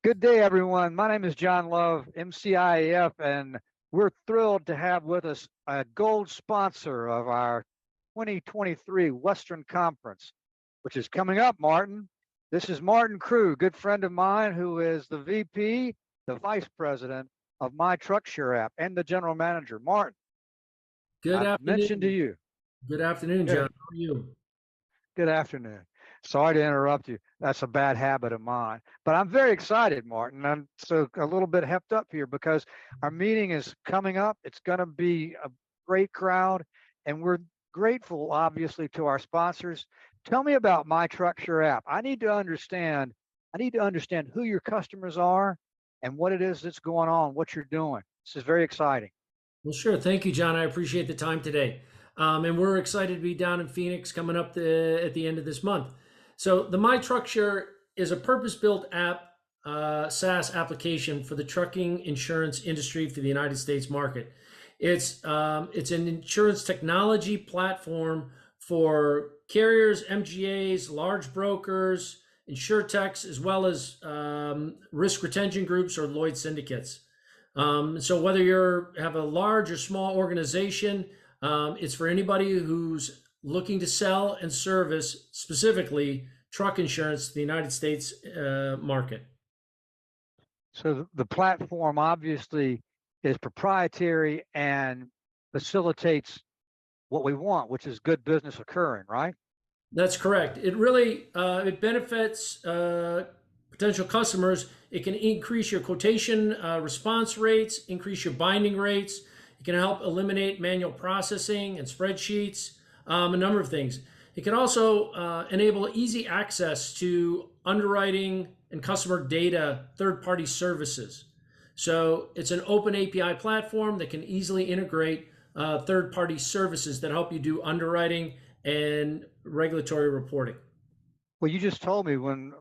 Good day, everyone. My name is John Love, MCIEF, and we're thrilled to have with us a gold sponsor of our 2023 Western Conference, which is coming up, Martin. This is Martin Crew, good friend of mine, who is the VP, the Vice President of MyTrucksure app, and the General Manager. Martin, Good I've mentioned to afternoon. you. Good afternoon, John. Good, How are you? good afternoon. Sorry to interrupt you. That's a bad habit of mine. But I'm very excited, Martin. I'm so a little bit hepped up here because our meeting is coming up. It's going to be a great crowd, and we're grateful, obviously, to our sponsors. Tell me about MyTrucksure app. I need to understand. I need to understand who your customers are and what it is that's going on, what you're doing. This is very exciting. Well, sure. Thank you, John. I appreciate the time today. And we're excited to be down in Phoenix coming up at the end of this month. So, the MyTrucksure is a purpose-built app, SaaS application for the trucking insurance industry for the United States market. It's an insurance technology platform for carriers, MGAs, large brokers, insurtechs, as well as risk retention groups or Lloyd syndicates. So whether you have a large or small organization, it's for anybody who's looking to sell and service specifically truck insurance to the United States market. So the platform obviously is proprietary and facilitates what we want, which is good business occurring, right? That's correct. It really it benefits potential customers. It can increase your quotation response rates, increase your binding rates. It can help eliminate manual processing and spreadsheets, a number of things. It can also enable easy access to underwriting and customer data, third-party services. So it's an open API platform that can easily integrate third-party services that help you do underwriting and regulatory reporting. Well, you just told me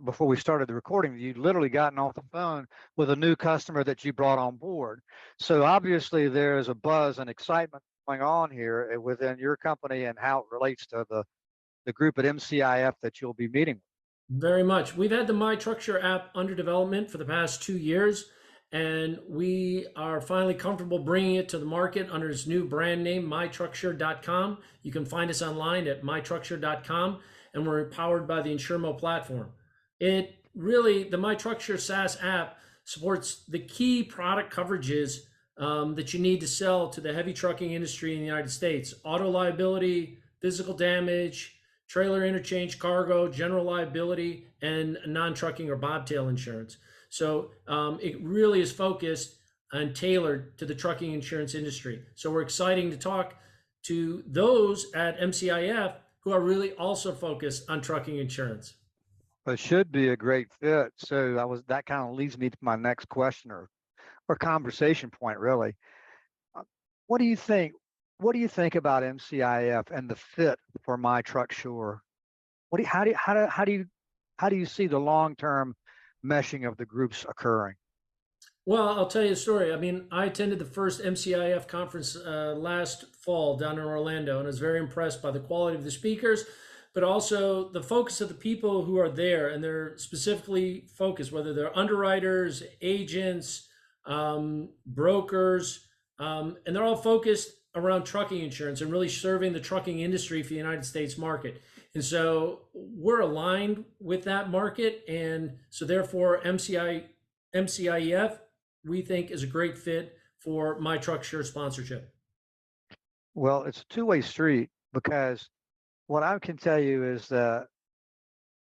before we started the recording, you'd literally gotten off the phone with a new customer that you brought on board. So obviously there's a buzz and excitement going on here within your company and how it relates to the group at MCIF that you'll be meeting with. Very much. We've had the MyTrucksure app under development for the past 2 years, and we are finally comfortable bringing it to the market under its new brand name, MyTrucksure.com. You can find us online at MyTrucksure.com, and we're powered by the Insurmo platform. The MyTrucksure SaaS app supports the key product coverages that you need to sell to the heavy trucking industry in the United States: auto liability, physical damage, trailer interchange, cargo, general liability, and non-trucking or bobtail insurance. So it really is focused and tailored to the trucking insurance industry. So we're excited to talk to those at MCIF who are really also focused on trucking insurance. It should be a great fit. So that kind of leads me to my next question or conversation point, really. What do you think? What do you think about MCIF and the fit for MyTrucksure? How do you see the long-term meshing of the groups occurring? Well, I'll tell you a story. I mean, I attended the first MCIF conference last fall down in Orlando, and I was very impressed by the quality of the speakers, but also the focus of the people who are there. And they're specifically focused, whether they're underwriters, agents, brokers, and they're all focused around trucking insurance and really serving the trucking industry for the United States market. And so we're aligned with that market. And so therefore MCIEF, we think, is a great fit for MyTrucksure sponsorship. Well, it's a two-way street because what I can tell you is that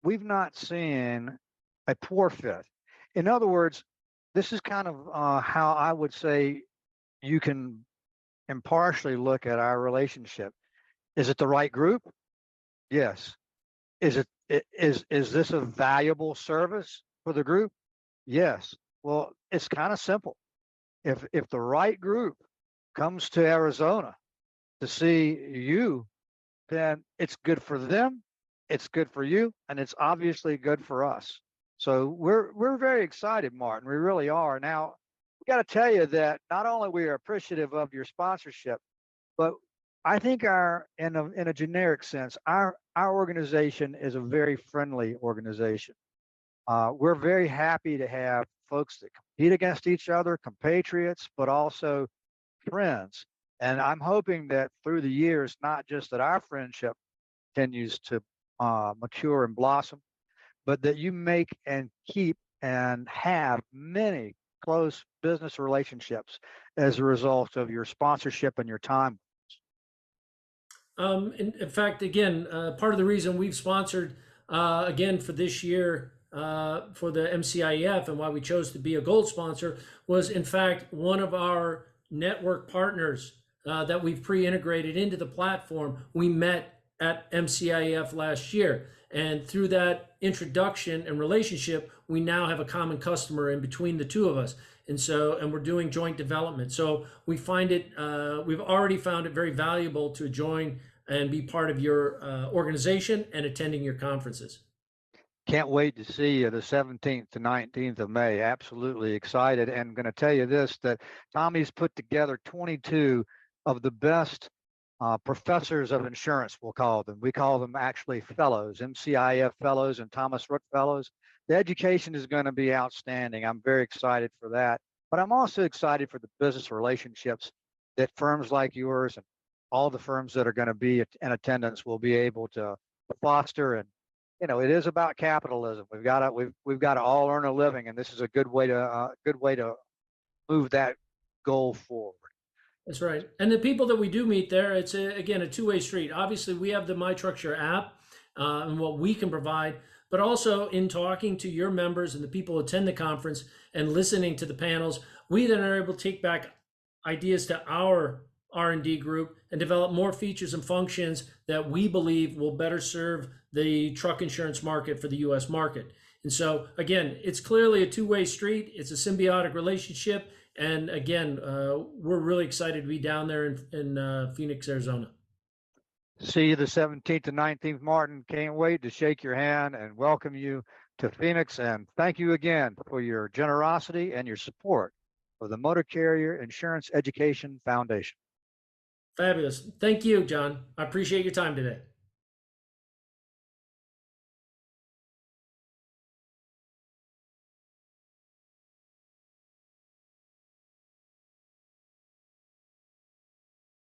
we've not seen a poor fit. In other words, this is kind of how I would say you can impartially look at our relationship. Is it the right group? Yes. Is this a valuable service for the group? Yes. Well, it's kind of simple. If the right group comes to Arizona to see you, then it's good for them, it's good for you, and it's obviously good for us. So we're very excited, Martin. We really are. Now, we got to tell you that not only we are appreciative of your sponsorship, but I think in a generic sense, our organization is a very friendly organization. We're very happy to have folks that compete against each other, compatriots, but also friends. And I'm hoping that through the years, not just that our friendship continues to mature and blossom, but that you make and keep and have many close business relationships as a result of your sponsorship and your time. In fact, again, part of the reason we've sponsored again for this year for the MCIEF and why we chose to be a gold sponsor was, in fact, one of our network partners that we've pre-integrated into the platform. We met at MCIEF last year, and through that introduction and relationship, we now have a common customer in between the two of us. And we're doing joint development. So we find it, we've already found it very valuable to join and be part of your organization and attending your conferences. Can't wait to see you the 17th to 19th of May. Absolutely excited. And I'm going to tell you this, that Tommy's put together 22 of the best professors of insurance, we'll call them. We call them actually fellows, MCIEF fellows and Thomas Ruke fellows. The education is going to be outstanding. I'm very excited for that. But I'm also excited for the business relationships that firms like yours and all the firms that are going to be in attendance will be able to foster. And it is about capitalism. We've got to all earn a living, and this is a good way to move that goal forward. That's right. And the people that we do meet there, it's again a two-way street. Obviously, we have the MyTrucksure app and what we can provide, but also in talking to your members and the people who attend the conference and listening to the panels, we then are able to take back ideas to our R&D group and develop more features and functions that we believe will better serve the truck insurance market for the U.S. market. And so, again, it's clearly a two-way street. It's a symbiotic relationship. And again, we're really excited to be down there in Phoenix, Arizona. See you the 17th and 19th, Martin. Can't wait to shake your hand and welcome you to Phoenix. And thank you again for your generosity and your support of the Motor Carrier Insurance Education Foundation. Fabulous. Thank you, John. I appreciate your time today.